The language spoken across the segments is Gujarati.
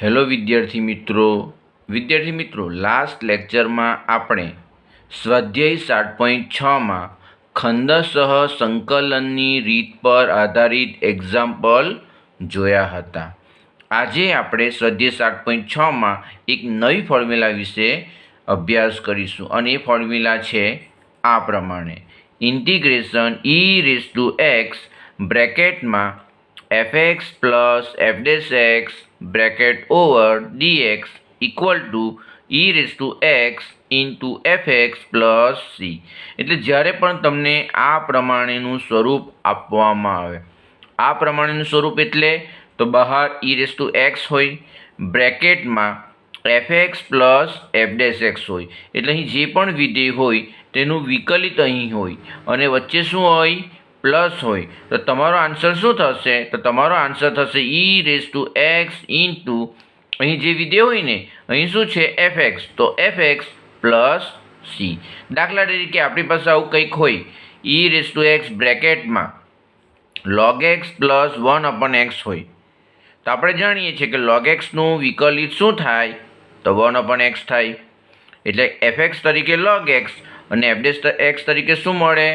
હેલો વિદ્યાર્થી મિત્રો લાસ્ટ લેક્ચરમાં આપણે સ્વાધ્યાય 7.6માં ખંડશઃ સંકલનની રીત પર આધારિત એક્ઝામ્પલ જોયા હતા. આજે આપણે સ્વાધ્યાય 7.6માં એક નવી ફોર્મ્યુલા વિશે અભ્યાસ કરીશું અને એ ફોર્મ્યુલા છે આ પ્રમાણે: integration e(x) બ્રેકેટમાં fx plus f' bracket over dx equal to e(x) into fx plus c. એટલે જ્યારે પણ તમને આ પ્રમાણેનું સ્વરૂપ આપવામાં આવે, આ પ્રમાણેનું સ્વરૂપ એટલે તો બહાર e(x) હોય, બ્રેકેટમાં fx પ્લસ f' હોય, એટલે અહીં જે પણ વિધેય હોય તેનું વિકલિત અહીં હોય અને વચ્ચે શું હોય? પ્લસ હોય. તો તમારો આન્સર શું થશે? તો તમારો આન્સર થશે e(x) ઇન્ટુ અહીં જે વિધેય હોય ને અહીં શું છે? fx, તો fx પ્લસ c. દાખલા તરીકે આપણી પાસે આવું કંઈક હોય, e(x) બ્રેકેટમાં log x plus 1/x હોય, તો આપણે જાણીએ છીએ કે log x નું વિકલિત શું થાય? તો 1/x થાય. એટલે fx તરીકે log x અને f' તરીકે શું મળે?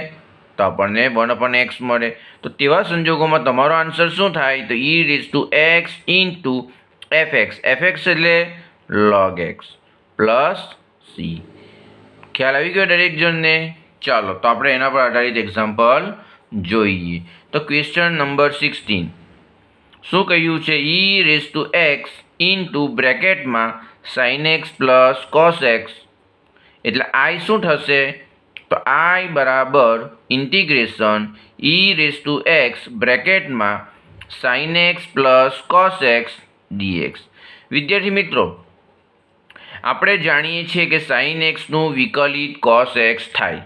તો આપણને 1/x મળે. તો તેવા સંજોગોમાં તમારો આન્સર શું થાય? તો e(x) ઇન્ટુ fx, fx એટલે log x પ્લસ c. ખ્યાલ આવી ગયો દરેક જણને? ચાલો તો આપણે એના પર આધારિત એક્ઝામ્પલ જોઈએ. તો ક્વેશ્ચન નંબર 16 શું કહ્યું છે? e(x) ઇન્ટુ બ્રેકેટમાં sin x plus cos x, એટલે i શું થશે? તો i બરાબર ઇન્ટિગ્રેશન e(x) બ્રેકેટમાં sin x plus cos x dx. વિદ્યાર્થી મિત્રો, આપણે જાણીએ છીએ કે sin x નું વિકલિત cos x થાય.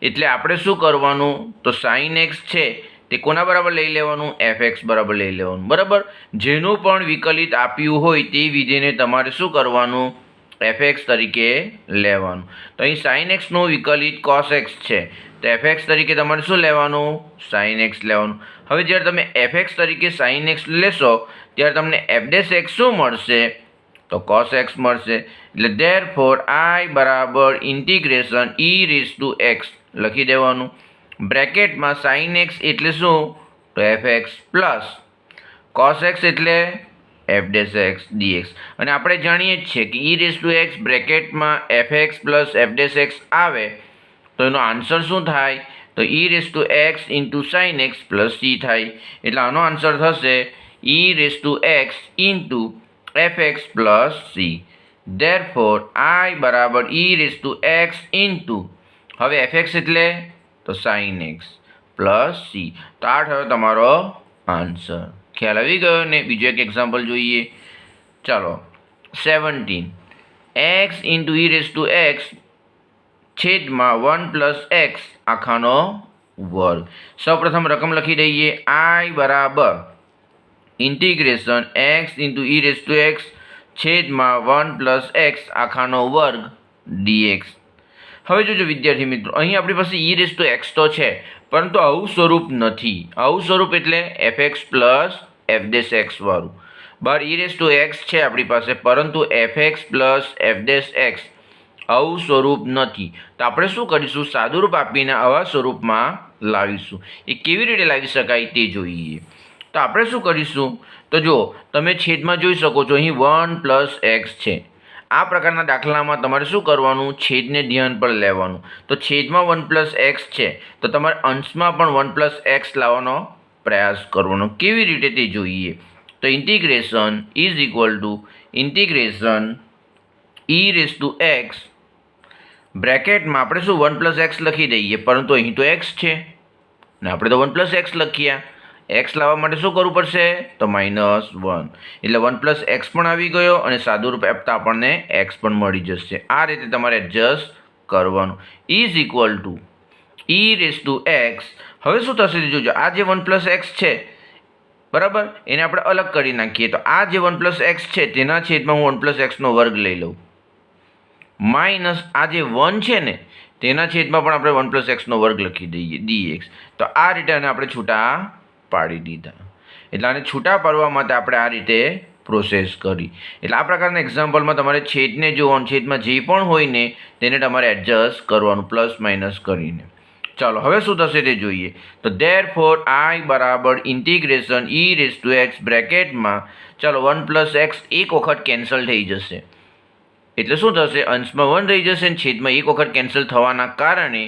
એટલે આપણે શું કરવાનું? તો sin x છે તે કોના બરાબર લઈ લેવાનું? fx બરાબર લઈ લેવાનું. બરાબર, જેનું પણ વિકલિત આપ્યું હોય તે વિધેયને તમારે શું કરવાનું? fx તરીકે લેવાનું. તો અહીં sin x નું વિકલિત cos x છે, તો fx તરીકે તમારે શું લેવાનું? sin x લેવાનું. હવે જ્યારે તમે fx તરીકે sin x લેશો ત્યારે તમને f' શું મળશે? તો cos x મળશે. એટલે therefore i બરાબર ઇન્ટિગ્રેશન e(x) લખી દેવાનું. બ્રેકેટમાં sin x એટલે શું? તો fx પ્લસ cos x એટલે f' dx. અને આપણે જાણીએ જ છીએ કે e(x) બ્રેકેટમાં fx પ્લસ f' આવે તો એનો આન્સર શું થાય? તો e(x) into sin x plus c થાય. એટલે આનો આન્સર થશે e(x) into fx plus c. therefore i બરાબર e(x) ઇન્ટુ હવે fx એટલે તો sin x પ્લસ c. તો આ થયો તમારો આન્સર. ખ્યાલ આવી ગયો ને? બીજો એક એક્ઝામ્પલ જોઈએ. ચાલો 17 x ઇન્ટુ e(x) છેદમાં 1 પ્લસ x આખાનો વર્ગ. સૌપ્રથમ રકમ લખી દઈએ. i બરાબર ઇન્ટિગ્રેશન x ઇન્ટુ e(x) છેદમાં 1 પ્લસ x આખાનો વર્ગ dx. હવે જોજો વિદ્યાર્થી મિત્રો, અહીં આપણી પાસે e(x) તો છે, પરંતુ આવું સ્વરૂપ નથી. આવું સ્વરૂપ એટલે fx પ્લસ f' વાળું. બહાર e(x) છે આપણી પાસે, પરંતુ fx પ્લસ f' આવું સ્વરૂપ નથી. તો આપણે શું કરીશું? સાદુરૂપ આપીને આવા સ્વરૂપમાં લાવીશું. એ કેવી રીતે લાવી શકાય તે જોઈએ. તો આપણે શું કરીશું? તો જો તમે છેદમાં જોઈ શકો છો, અહીં 1 પ્લસ x છે. આ પ્રકારના દાખલામાં તમારે શું કરવાનું? છેદને ધ્યાન પર લેવાનું. તો છેદમાં 1 પ્લસ x છે, તો તમારે અંશમાં પણ 1 પ્લસ x લાવવાનો પ્રયાસ કરવાનો. કેવી રીતે તે જોઈએ. તો integration is equal to integration e(x) બ્રેકેટમાં આપણે શું 1 પ્લસ x લખી દઈએ, પરંતુ અહીં તો x છે ને આપણે તો 1 પ્લસ x લખ્યા. x લાવવા માટે શું કરવું પડશે? તો -1. એટલે 1 પ્લસ x પણ આવી ગયો અને સાદુરૂપ આપતા આપણને x પણ મળી જશે. આ રીતે તમારે એડજસ્ટ કરવાનું. Is equal two e(x). હવે શું થશે? જોજો, આ જે 1 પ્લસ x છે, બરાબર, એને આપણે અલગ કરી નાખીએ. તો આ જે 1 પ્લસ x છે તેના છેદમાં હું 1 પ્લસ x નો વર્ગ લઈ લઉં, માઇનસ આ જે 1 છે ને તેના છેદમાં પણ આપણે 1 પ્લસ x નો વર્ગ લખી દઈએ dx. તો આ રીતે આને આપણે છૂટા પાડી દીધા. એટલે આને છૂટા પાડવા માટે આપણે આ રીતે પ્રોસેસ કરી. એટલે આ પ્રકારના એક્ઝામ્પલમાં તમારે છેદને જોવાનું, છેદમાં જે પણ હોય ને તેને તમારે એડજસ્ટ કરવાનું પ્લસ માઇનસ કરીને. ચાલો હવે શું થશે તે જોઈએ. તો ધેરફોર I બરાબર integration e raise to x બ્રેકેટમાં ચાલો 1 પ્લસ એક્સ એક વખત કેન્સલ થઈ જશે. એટલે શું થશે, અંશમાં 1 રહી જશે અને છેદમાં એક વખત કેન્સલ થવાના કારણે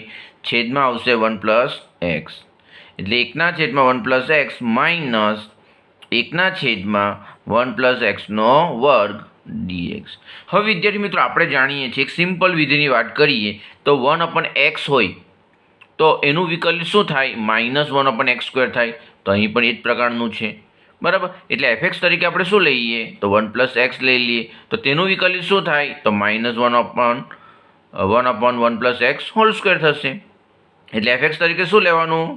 છેદમાં આવશે 1 પ્લસ એક્સ. એટલે 1/1 પ્લસ એક્સ માઇનસ 1/1 પ્લસ એક્સનો વર્ગ dx. હવે વિદ્યાર્થી મિત્રો આપણે જાણીએ છીએ એક સિમ્પલ વિધિની વાત કરીએ તો 1/x હોય તો એનું વિકલ્પ શું થાય, -1/x² થાય. તો અહીં પણ એ જ પ્રકારનું છે, બરાબર. એટલે fx તરીકે આપણે શું લઈએ તો 1 પ્લસ એક્સ લઈ લઈએ તો તેનું વિકલ્પ શું થાય તો -1/1 પ્લસ એક્સ હોલ સ્ક્વેર થશે. એટલે fx તરીકે શું લેવાનું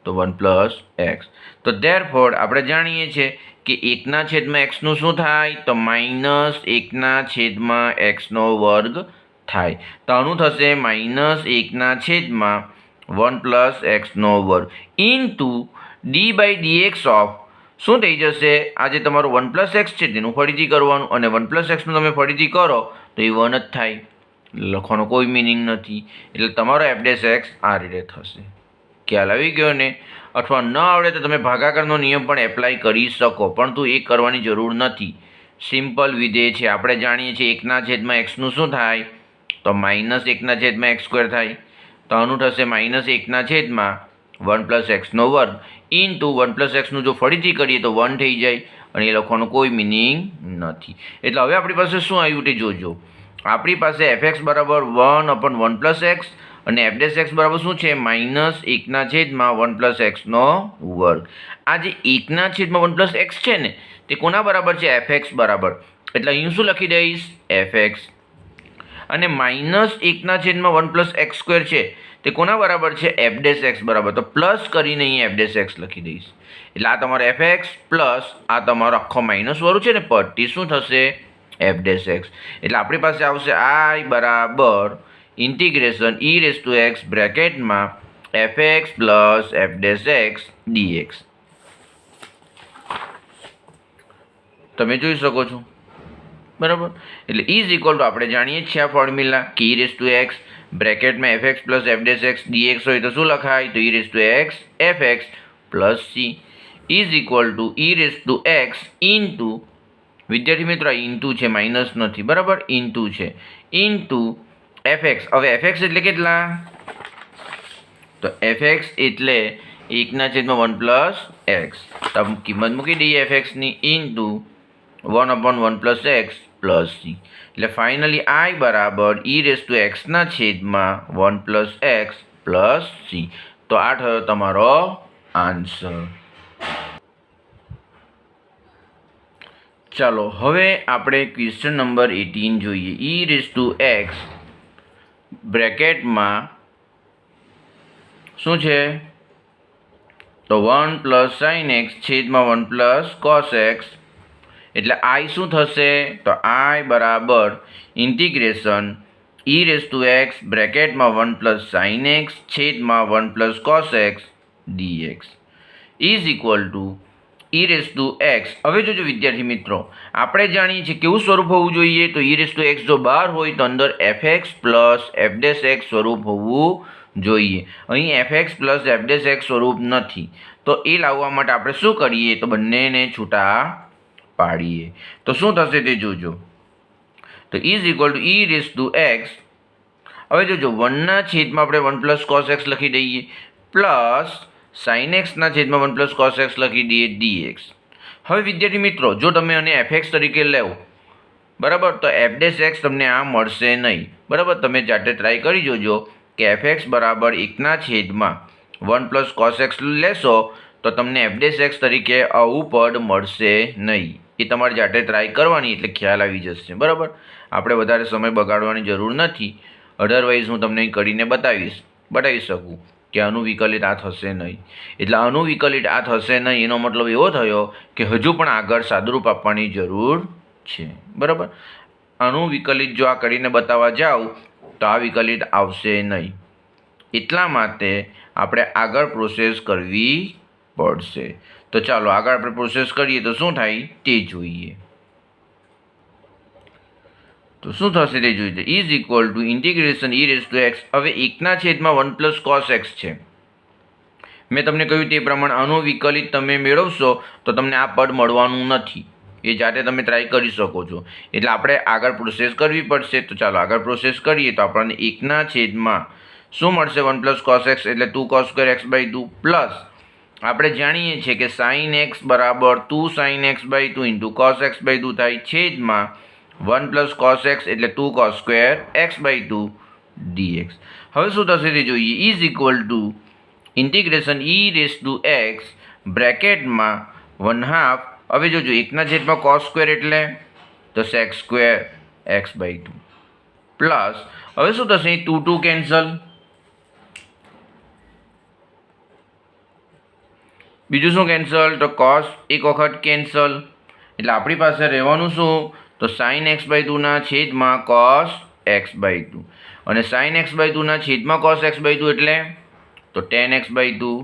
તો 1 પ્લસ એક્સ. તો ધેરફોર આપણે જાણીએ છીએ કે 1/x નું શું થાય તો -1/x નો વર્ગ થાય. તો આનું થશે -1/1 પ્લસ એક્સનો વર્ગ ઇન્ટુ d/dx ઓફ શું થઈ જશે, આ જે તમારું 1 પ્લસ એક્સ છે તેનું ફરીથી કરવાનું અને 1 પ્લસ એક્સનું તમે ફરીથી કરો તો એ 1 જ થાય. લખવાનો કોઈ મિનિંગ નથી. એટલે તમારો f' આ રીતે થશે. ખ્યાલ આવી ગયો ને? અથવા ન આવડે તો તમે ભાગાકારનો નિયમ પણ એપ્લાય કરી શકો, પરંતુ એ કરવાની જરૂર નથી. સિમ્પલ વિધેય છે. આપણે જાણીએ છીએ 1/xનું શું થાય તો -1/x² થાય. તો આનું થશે -1/1 પ્લસ એક્સનો વર્ગ ઇન્ટુ 1 પ્લસ એક્સનું જો ફરીથી કરીએ તો 1 થઈ જાય અને એ લખવાનો કોઈ મિનિંગ નથી. એટલે હવે આપણી પાસે શું આવ્યું તે જોજો. આપણી પાસે fx બરાબર 1/1 પ્લસ એક્સ અને f' બરાબર શું છે -1/1 પ્લસ એક્સનો વર્ગ. આ જે 1/1 પ્લસ એક્સ છે ને તે કોના બરાબર છે fx બરાબર. એટલે અહીં શું લખી દઈશ fx અને -1/1 પ્લસ x² છે તે કોના બરાબર છે f' બરાબર. તો પ્લસ કરીને અહીં f' લખી દઈશ. એટલે આ તમારો fx પ્લસ આ તમારો આખો માઇનસ વાળું છે ને પટ્ટી શું થશે f'. એટલે આપણી પાસે આવશે I બરાબર integration e raise to x બ્રેકેટમાં fx પ્લસ f' dx. તમે જોઈ શકો છો, બરાબર. એટલે ઇઝ ઇક્વલ ટુ આપણે જાણીએ છીએ આ ફોર્મ્યુલા કે e રેઝ ટુ એક્સ બ્રેકેટમાં fx પ્લસ f' dx હોય તો શું લખાય તો e raise to x fx plus c is equal to e raise to x into વિદ્યાર્થી મિત્રો આ ઇન્ટુ છે, માઇનસ નથી, બરાબર, ઇન્ટુ છે ઇન્ટુ fx. હવે fx એટલે કેટલા તો fx એટલે 1/1 પ્લસ એક્સ. કિંમત મૂકી દઈએ fx ની into 1/1 plus x plus c. એટલે ફાઇનલી I બરાબર e રેઝ ટુ એક્સના છેદમાં 1 પ્લસ એક્સ પ્લસ સી. તો આ થયો તમારો આન્સર. ચાલો હવે આપણે ક્વેશ્ચન નંબર 18 જોઈએ. e રેઝ ટુ એક્સ બ્રેકેટમાં શું છે તો 1 પ્લસ સાઇન એક્સ છેદમાં 1 પ્લસ કોસ એક્સ. એટલે I શું થશે તો I બરાબર integration e raise to x બ્રેકેટમાં 1 પ્લસ સાઇન એક્સ છેદમાં 1 plus cos x dx is equal to e raise to x. હવે જોજો વિદ્યાર્થી મિત્રો આપણે જાણીએ છીએ કેવું સ્વરૂપ હોવું જોઈએ તો e રેઝ ટુ એક્સ જો બહાર હોય તો અંદર fx પ્લસ f' સ્વરૂપ હોવું જોઈએ. અહીં fx પ્લસ f' સ્વરૂપ નથી તો એ લાવવા માટે આપણે શું કરીએ તો બંનેને છૂટા પાડીએ. તો શું થશે તે જોજો. તો is equal to e raise to x. હવે જોજો 1ના છેદમાં આપણે 1 પ્લસ કોસ એક્સ લખી દઈએ પ્લસ સાઇન એક્સના છેદમાં 1 પ્લસ કોસ એક્સ લખી દઈએ dx. હવે વિદ્યાર્થી મિત્રો જો તમે આને fx તરીકે લેવો, બરાબર, તો f' તમને આ મળશે નહીં, બરાબર. તમે જાતે ટ્રાય કરી જોજો કે fx બરાબર 1/1 પ્લસ કોસ એક્સ લેશો તો તમને f' તરીકે આવું પદ મળશે નહીં. એ તમારે જાતે ટ્રાય કરવાની એટલે ખ્યાલ આવી જશે, બરાબર. આપણે વધારે સમય બગાડવાની જરૂર નથી. અધરવાઇઝ હું તમને કરીને બતાવી શકું કે આનું વિકલિત આ થશે નહીં. એટલે આનું વિકલિત આ થશે નહીં એનો મતલબ એવો થયો કે હજુ પણ આગળ સાદુરૂપ આપવાની જરૂર છે, બરાબર. આનું વિકલિત જો આ કરીને બતાવવા જાઉં તો આ વિકલિત આવશે નહીં. એટલા માટે આપણે આગળ પ્રોસેસ કરવી પડશે. તો ચાલો આગળ આપણે પ્રોસેસ કરીએ તો શું થાય તે જોઈએ. તો શું થશે તે જોઈએ. Is equal to integration E raise to x. હવે 1/1 પ્લસ કોસ એક્સ છે. મેં તમને કહ્યું તે પ્રમાણે આનું વિકલિત તમે મેળવશો તો તમને આ પદ મળવાનું નથી. એ જાતે તમે ટ્રાય કરી શકો છો. એટલે આપણે આગળ પ્રોસેસ કરવી પડશે. તો ચાલો આગળ પ્રોસેસ કરીએ તો આપણને 1/, શું મળશે 1 પ્લસ કોસ એક્સ એટલે 2 cos square x by 2 plus આપણે જાણીએ છીએ કે સાઇન એક્સ બરાબર 2 sine x by 2 into cos x by 2 થાય છેદમાં 1 પ્લસ કોસ એક્સ એટલે 2 cos square x by 2 dx. હવે શું થશે તે જોઈએ. Is equal to integration E raise to x બ્રેકેટમાં 1/2. હવે જોજો 1/, કોસ સ્ક્વેર એટલે તો sec square x by 2 plus હવે શું થશે 2 કેન્સલ. બીજું શું કેન્સલ તો કોસ એક વખત કેન્સલ. એટલે આપણી પાસે રહેવાનું શું તો સાઇન એક્સ બાય 2 છેદમાં કોસ એક્સ બાય 2 અને સાઇન એક્સ બાય 2 છેદમાં કોસ એક્સ બાય 2 એટલે તો ટેન એક્સ બાય 2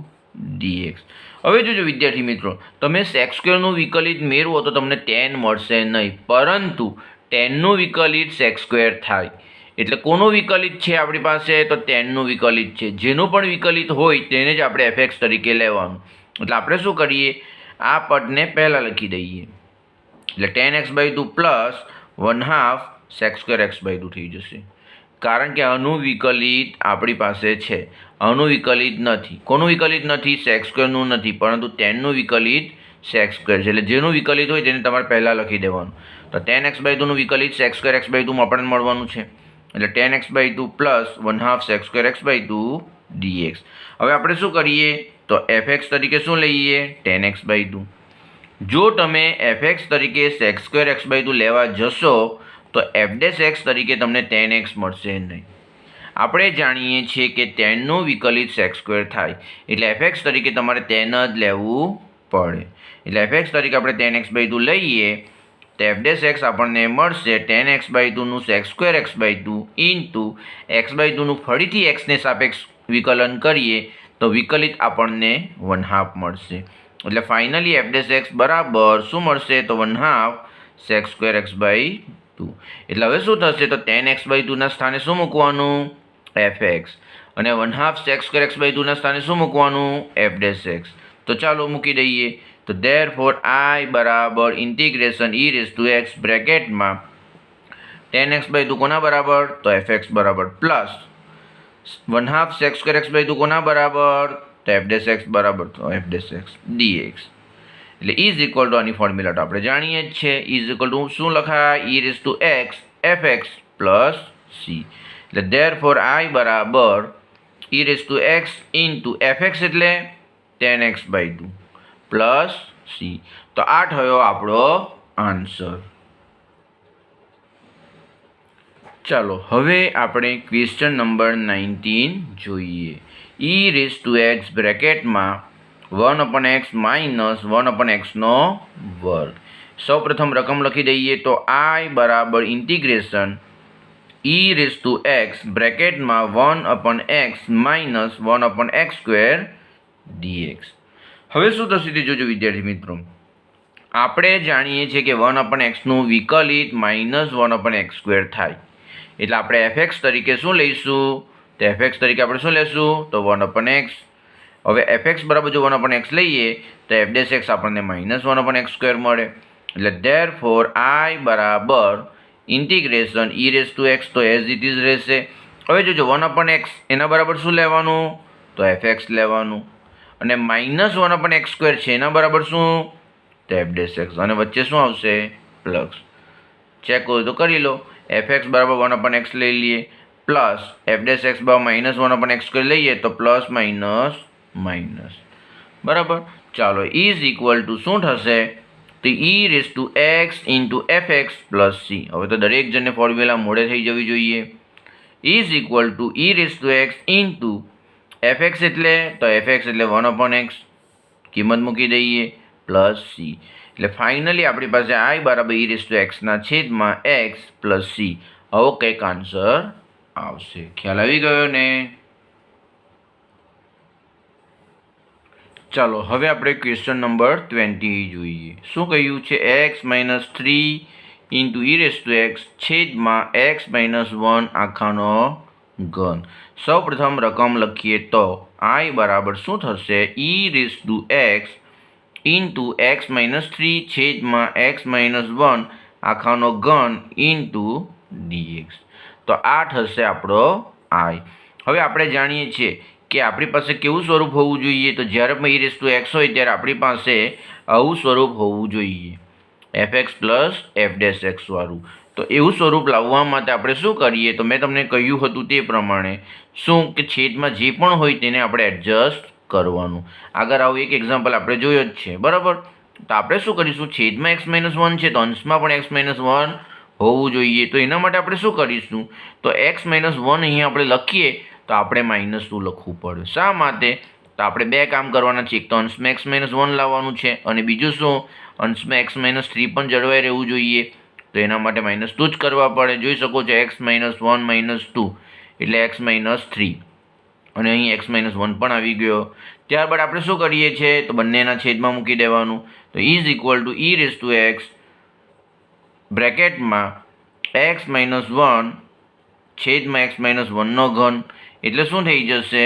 dx. હવે જોજો વિદ્યાર્થી મિત્રો, તમે સેક સ્ક્વેરનું વિકલિત મેળવો તો તમને ટેન મળશે નહીં, પરંતુ ટેનનું વિકલિત સેક સ્ક્વેર થાય. એટલે કોનું વિકલિત છે આપણી પાસે તો ટેનનું વિકલિત છે. જેનું પણ વિકલિત હોય તેને જ આપણે એફએક્સ તરીકે લેવાનું. એટલે આપણે શું કરીએ આ પદને પહેલાં લખી દઈએ. એટલે tan x by 2 plus 1/2 sec square x by 2 થઈ જશે. કારણ કે આનું વિકલિત આપણી પાસે છે, આનું વિકલિત નથી. કોનું વિકલિત નથી સેક સ્ક્વેરનું નથી, પરંતુ ટેનનું વિકલિત સેક સ્ક્વેર છે. એટલે જેનું વિકલિત હોય તેને તમારે પહેલાં લખી દેવાનું. તો ટેન એક્સ બાય 2નું વિકલિત સેક સ્ક્વેર એક્સ બાય 2 આપણને મળવાનું છે. એટલે tan x by 2 plus 1/2 sec square x by 2 dx. હવે આપણે શું કરીએ તો એફએક્સ તરીકે શું લઈએ ટેન એક્સ બાય 2. જો તમે એફએક્સ તરીકે સેક સ્ક્વેર એક્સ બાય 2 લેવા જશો તો એફ એક્સ તરીકે તમને ટેન એક્સ મળશે નહીં. આપણે જાણીએ છીએ કે ટેનનું વિકલિત સેક સ્ક્વેર થાય એટલે એફએક્સ તરીકે તમારે ટેન જ લેવું પડે. એટલે એફએક્સ તરીકે આપણે ટેન એક્સ બાય 2 લઈએ તો એફ એક્સ આપણને મળશે ટેન એક્સ બાય 2નું sec square x by 2 into x by 2નું ફરીથી એક્સને સાપેક્ષ વિકલન કરીએ તો વિકલિત આપણને 1/2 મળશે. એટલે ફાઇનલી એફ એક્સ બરાબર શું મળશે તો 1/2 સેક સ્ક્વેર એક્સ બાય 2. એટલે હવે શું થશે તો ટેન એક્સ બાય 2 સ્થાને શું મૂકવાનું એફ એક્સ અને 1/2 સેક સ્ક્વેર એક્સ બાય 2 સ્થાને શું મૂકવાનું એફ એક્સ. તો ચાલો મૂકી દઈએ. તો ધેરફોર આઈ બરાબર integration E raise to x બ્રેકેટમાં ટેન એક્સ બાય 2 કોના બરાબર તો એફ એક્સ બરાબર plus 1/2 sec square x by 2 કોના બરાબર તો એફ એક્સ બરાબર તો એફ એક્સ dx. એટલે ઇઝ ઇક્વલ ટુ આની ફોર્મ્યુલા તો આપણે જાણીએ જ છે. ઇઝ ઇક્વલ ટુ શું લખાય e raise to x f x plus c. એટલે ધેરફોર આઈ બરાબર e raise to x into f x એટલે tan x by 2 plus c. તો આ થયો આપણો આન્સર. ચાલો હવે આપણે ક્વેશ્ચન નંબર 19 જોઈએ. ઈ રેઝ ટુ એક્સ બ્રેકેટમાં 1/x માઇનસ 1/xનો વર્ગ. સૌ પ્રથમ રકમ લખી દઈએ તો આઈ બરાબર integration E raise to x બ્રેકેટમાં 1/x minus 1/x square dx. હવે શું થશે તે જોજો વિદ્યાર્થી મિત્રો. આપણે જાણીએ છીએ કે 1/xનું વિકલિત માઇનસ 1/x સ્ક્વેર થાય. એટલે આપણે એફએક્સ તરીકે શું લઈશું તો એફએક્સ તરીકે આપણે શું લેશું તો 1/x. હવે એફએક્સ બરાબર જો 1/x લઈએ તો એફ એક્સ આપણને માઇનસ 1/x સ્ક્વેર મળે. એટલે ધેરફોર આઈ બરાબર integration E raise to X તો એઝ ઇટ ઇઝ રહેશે. હવે જોજો 1/x એના બરાબર શું લેવાનું તો એફએક્સ લેવાનું અને માઇનસ 1/x સ્ક્વેર છે એના બરાબર શું તો એફ એક્સ અને વચ્ચે શું આવશે પ્લસ. ચેક કરો તો કરી લો. એફએક્સ બરાબર 1/x લઈ લઈએ પ્લસ એફ એક્સ બરાબર માઇનસ 1/x સ્ક્વેર લઈએ તો પ્લસ માઇનસ માઇનસ બરાબર. ચાલો ઇઝ ઇક્વલ ટુ શું થશે તો e raise to x into f x plus c. હવે તો દરેક જણને ફોર્મ્યુલા મોડે થઈ જવી જોઈએ. Is equal to e raise to x into f x એટલે તો એફ એક્સ એટલે 1/x કિંમત મૂકી દઈએ પ્લસ સી. એટલે ફાઇનલી આપણી પાસે આઈ બરાબર ઈ રેઝ ટુ એક્સના છેદમાં એક્સ પ્લસ સી. આવો કંઈક આન્સર આવશે. ખ્યાલ આવી ગયો ને. ચાલો હવે આપણે ક્વેશ્ચન નંબર 20 જોઈએ. શું કહ્યું છે? x - 3 e⁻x છેદમાં x - 1 આખાનો ઘન. સૌપ્રથમ રકમ લખીએ તો I બરાબર શું થશે? e⁻x x - 3 છેદમાં x - 1 આખાનો ઘન dx. તો આ થશે આપણો I. હવે આપણે જાણીએ છીએ કે આપણી પાસે કેવું સ્વરૂપ હોવું જોઈએ? તો જ્યારે પણ e⁻x હોય ત્યારે આપણી પાસે આવું સ્વરૂપ હોવું જોઈએ, fx પ્લસ f' વાળું. તો એવું સ્વરૂપ લાવવા માટે આપણે શું કરીએ? તો મેં તમને કહ્યું હતું તે પ્રમાણે શું કે છેદમાં જે પણ હોય તેને આપણે એડજસ્ટ કરવાનું. આગળ આવું એક એક્ઝામ્પલ આપણે જોયો જ છે, બરાબર. તો આપણે શું કરીશું? છેદમાં x - 1 છે તો અંશમાં પણ x - 1 હોવું જોઈએ. તો એના માટે આપણે શું કરીશું? તો x - 1 અહીંયા આપણે લખીએ તો આપણે -2 લખવું પડે. શા માટે? તો આપણે બે કામ કરવાના છે. એક તો અંશમાં x - 1 લાવવાનું છે અને બીજું શું? અંશમાં x - 3 પણ જળવાઈ રહેવું જોઈએ. તો એના માટે -2 જ કરવા પડે. જોઈ શકો છો x - 1 -2 એટલે x - 3 અને અહીં x - 1 પણ આવી ગયો. ત્યારબાદ આપણે શું કરીએ છીએ? તો બંનેના છેદમાં મૂકી દેવાનું. તો e⁻x બ્રેકેટમાં x - 1 છેદમાં x - 1 ઘન એટલે શું થઈ જશે?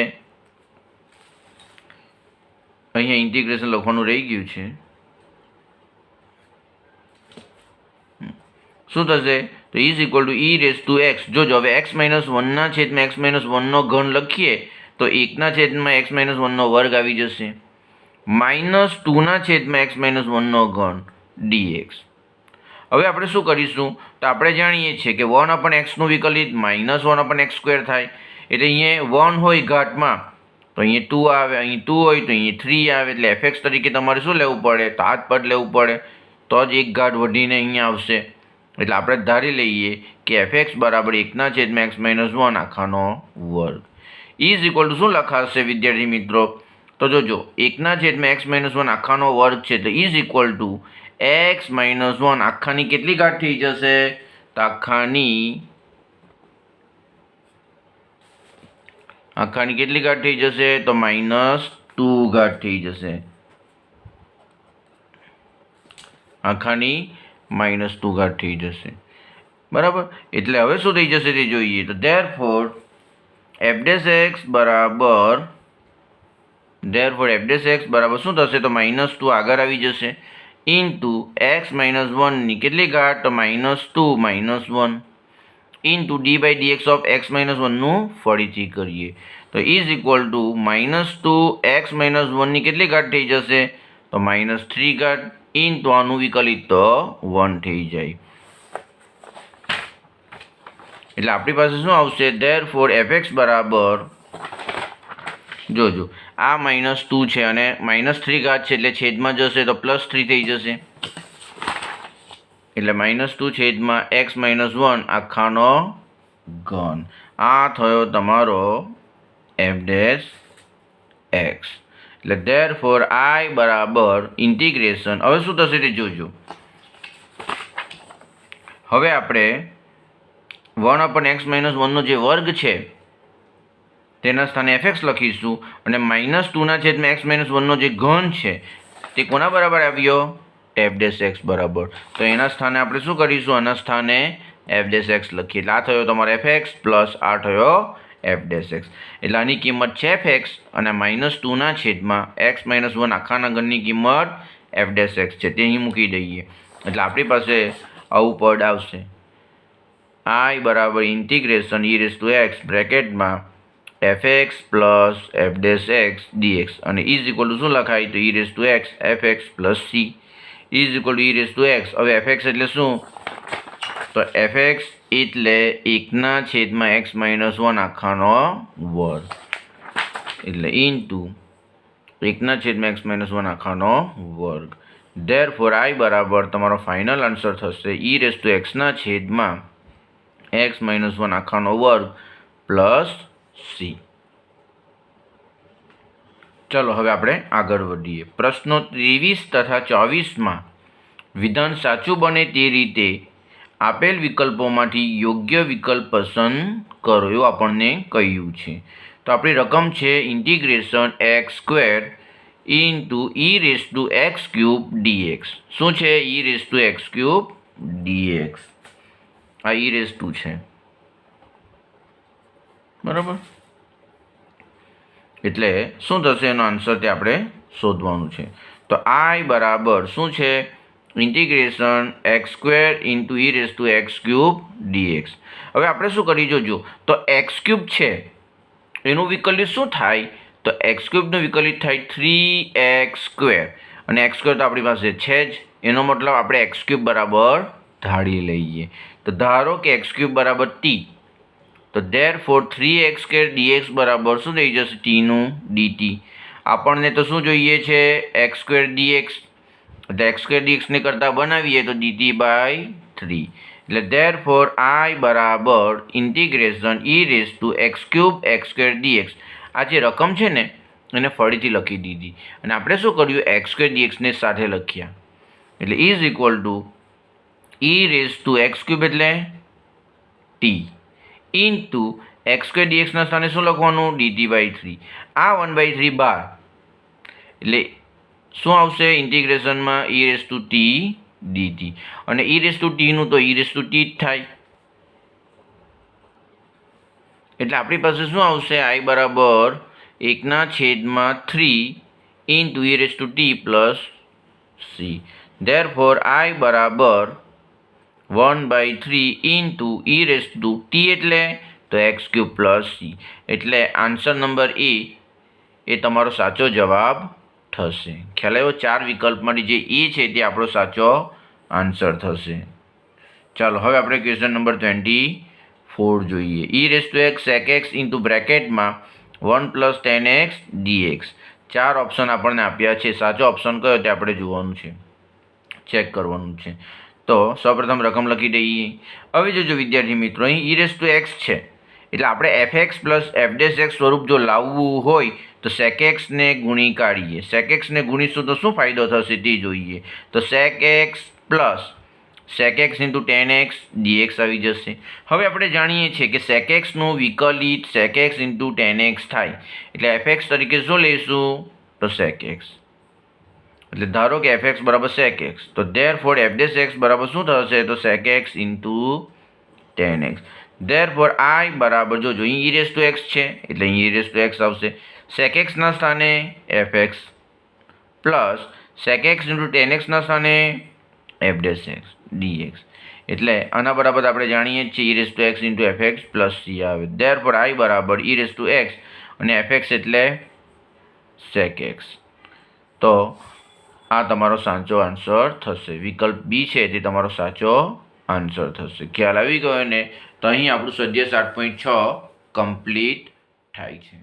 અહીંયા ઇન્ટિગ્રેશન લખવાનું રહી ગયું છે. શું થશે? તો e⁻x. જોજો હવે x - 1 ના છેદમાં x - 1 ઘન લખીએ તો 1 ના છેદમાં x - 1 વર્ગ આવી જશે, -2 ના છેદમાં x - 1 ઘન dx. હવે આપણે શું કરીશું? તો આપણે જાણીએ છીએ કે 1/x નું વિકલિત -1/x² થાય. એટલે અહીંયા 1 હોય ઘાતમાં તો અહીંયા 2 આવે, અહીં 2 હોય તો અહીંયા 3 આવે. એટલે fx તરીકે તમારે શું લેવું પડે? તો આ જ પદ લેવું પડે, તો જ એક ઘાત વધીને અહીંયા આવશે. એટલે આપણે ધારી લઈએ કે fx બરાબર 1/x - 1 આખાનો વર્ગ. શું લખાશે વિદ્યાર્થી મિત્રો? તો જોજો 1/x - 1 આખાનો વર્ગ છે તો x - 1 આખાની કેટલી ઘાત થઈ જશે? તો આખાની કેટલી ઘાત થઈ જશે? તો -2 ઘાત થઈ જશે. આખાની -2 ઘાત થઈ જશે, બરાબર. એટલે હવે શું થઈ જશે તે જોઈએ. તો therefore f' બરાબર શું થશે? તો -2 આગળ આવી જશે ઇન્ટુ x - 1 ની કેટલી ઘાત? તો -2 -1 ઇન્ટુ d/dx ઓફ x - 1 નું ફરીથી કરીએ તો -2 x - 1 ની કેટલી ઘાત થઈ જશે? તો -3 ઘાત ઇન્ટુ આનું વિકલિત તો 1 થઈ જાય. એટલે આપણી પાસે શું આવશે? therefore fx બરાબર, જોજો આ -2 છે અને -3 ઘાત છે એટલે છેદમાં જશે તો +3 થઈ જશે. એટલે -2 છેદમાં x - 1 આખાનો ઘન. આ થયો તમારો f'(x). એટલે therefore I બરાબર ઇન્ટિગ્રેશન. હવે શું થશે તે જોજો. હવે આપણે 1/x - 1 નો જે વર્ગ છે તેના સ્થાને fx લખીશું અને -2 ના છેદમાં x - 1 નો જે ઘન છે તે કોના બરાબર આવ્યો? f'(x) બરાબર. તો એના સ્થાને આપણે શું કરીશું? આના સ્થાને f'(x) લખીએ. એટલે આ થયો તમારો fx પ્લસ આ થયો f'(x). એટલે આની કિંમત છે fx અને -2 ના છેદમાં x - 1 આખાના ઘનની કિંમત f'(x) છે તે અહીં મૂકી દઈએ. એટલે આપણી પાસે આવું પદ આવશે. I બરાબર integration e⁻x બ્રેકેટમાં fx plus f'(x) dx અને શું લખાય? તો e⁻x fx plus c e⁻x. હવે fx એટલે શું? તો fx એટલે 1/x - 1 આખાનો વર્ગ એટલે ઇન્ટુ 1/x - 1 આખાનો વર્ગ. therefore I બરાબર તમારો ફાઇનલ આન્સર થશે e⁻x ના છેદમાં x - 1 આખાનો વર્ગ પ્લસ c. ચલો હવે આપણે આગળ વધીએ. પ્રશ્નો 23 તથા 24માં વિધાન સાચું બને તે રીતે આપેલ વિકલ્પોમાંથી યોગ્ય વિકલ્પ પસંદ કરો એવું આપણને કહ્યું છે. તો આપણી રકમ છે integration x² into e⁻x³ dx. શું છે? e⁻x³ dx. આ e⁻, છે, બરાબર. એટલે શું થશે? એનો આન્સર તે આપણે શોધવાનું છે. તો I બરાબર શું છે? Integration x² into e⁻x³ dx. હવે આપણે શું કરી જોજો, તો x³ છે એનું વિકલિત શું થાય? તો x³ નું વિકલિત થાય 3x², અને x² તો આપણી પાસે છે જ, એનો મતલબ આપણે x³ બરાબર ધારી લઈએ. તો ધારો કે x³ બરાબર t, તો therefore 3x² dx બરાબર શું થઈ જશે? t નું dt. આપણને તો શું જોઈએ છે? x² dx. એટલે x² dx ને કરતાં બનાવીએ તો dt/3. એટલે therefore I બરાબર ઇન્ટિગ્રેશન e⁻x³ dx. આ જે રકમ છે ને એને ફરીથી લખી દીધી, અને આપણે શું કર્યું? x² dx ને સાથે લખ્યા. એટલે ઇઝ ઇક્વલ ટુ e⁻x³ એટલે t ઇન્ટુ x² dx ના સ્થાને શું લખવાનું? dt/3. આ 1/3 બહાર, એટલે શું આવશે ઇન્ટિગ્રેશનમાં? e⁻t dt. અને e⁻t નું તો e⁻t જ થાય. એટલે આપણી પાસે શું આવશે? I બરાબર 1/3 into e⁻t plus c. therefore I બરાબર 1/3 ઇન્ટુ e⁻t એટલે તો x³ પ્લસ c. એટલે આન્સર નંબર એ તમારો સાચો જવાબ થશે. ખ્યાલ આવ્યો? 4 વિકલ્પમાંથી જે એ છે તે આપણો સાચો આન્સર થશે. ચાલો હવે આપણે ક્વેશ્ચન નંબર 24 જોઈએ. e⁻x sec x ઇન્ટુ બ્રેકેટમાં 1 + 10x dx. 4 ઓપ્શન આપણને આપ્યા છે. સાચો ઓપ્શન કયો તે આપણે જોવાનું છે, ચેક કરવાનું છે. તો સૌપ્રથમ રકમ લખી દઈએ. હવે જોજો વિદ્યાર્થી મિત્રો, અહીં e⁻x છે એટલે આપણે fx પ્લસ f' સ્વરૂપ જો લાવવું હોય તો sec x ને ગુણી કાઢીએ. sec x ને ગુણીશું તો શું ફાયદો થશે તે જોઈએ. તો sec x plus sec x into 10x dx આવી જશે. હવે આપણે જાણીએ છીએ કે sec x નું વિકલિત sec x ઇન્ટુ 10x થાય, એટલે fx તરીકે શું લઈશું? તો sec x. એટલે ધારો કે fx બરાબર sec x, તો therefore f' બરાબર શું થશે? તો sec x into 10x. therefore I બરાબર જોજો અહીં e⁻x છે એટલે અહીં e⁻x આવશે. sec x ના સ્થાને fx plus sec x into 10x ના સ્થાને f' dx. એટલે આના બરાબર આપણે જાણીએ જ છીએ e⁻x into fx plus c આવે. therefore I બરાબર e⁻x અને fx એટલે sec x. તો આ તમારો સાચો આન્સર થશે. વિકલ્પ બી છે તે તમારો સાચો આન્સર થશે. ખ્યાલ આવી ગયો ને? તો અહીં આપણું સ્વાધ્યાય 7.6 કમ્પ્લીટ થાય છે.